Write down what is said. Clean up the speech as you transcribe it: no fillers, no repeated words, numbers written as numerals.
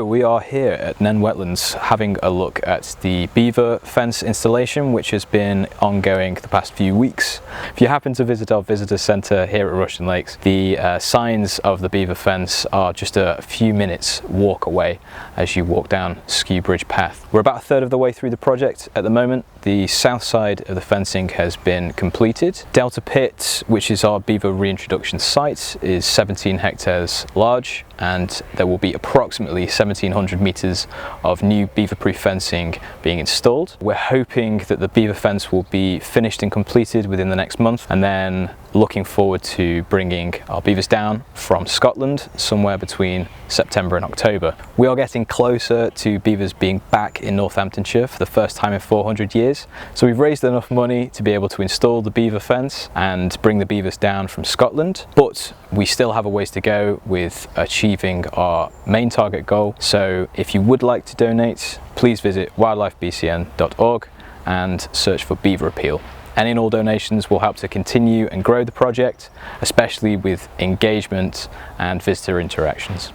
We are here at Nene Wetlands having a look at the beaver fence installation, which has been ongoing the past few weeks. If you happen to visit our visitor centre here at Rushden Lakes, the signs of the beaver fence are just a few minutes walk away as you walk down Skew Bridge Path. We're about a third of the way through the project at the moment. The south side of the fencing has been completed. Delta Pit, which is our beaver reintroduction site, is 17 hectares large, and there will be approximately 1700 metres of new beaver-proof fencing being installed. We're hoping that the beaver fence will be finished and completed within the next month, and then looking forward to bringing our beavers down from Scotland somewhere between September and October. We are getting closer to beavers being back in Northamptonshire for the first time in 400 years, so we've raised enough money to be able to install the beaver fence and bring the beavers down from Scotland, but we still have a ways to go with achieving our main target goal. So if you would like to donate, please visit wildlifebcn.org and search for Beaver Appeal. Any and all donations will help to continue and grow the project, especially with engagement and visitor interactions.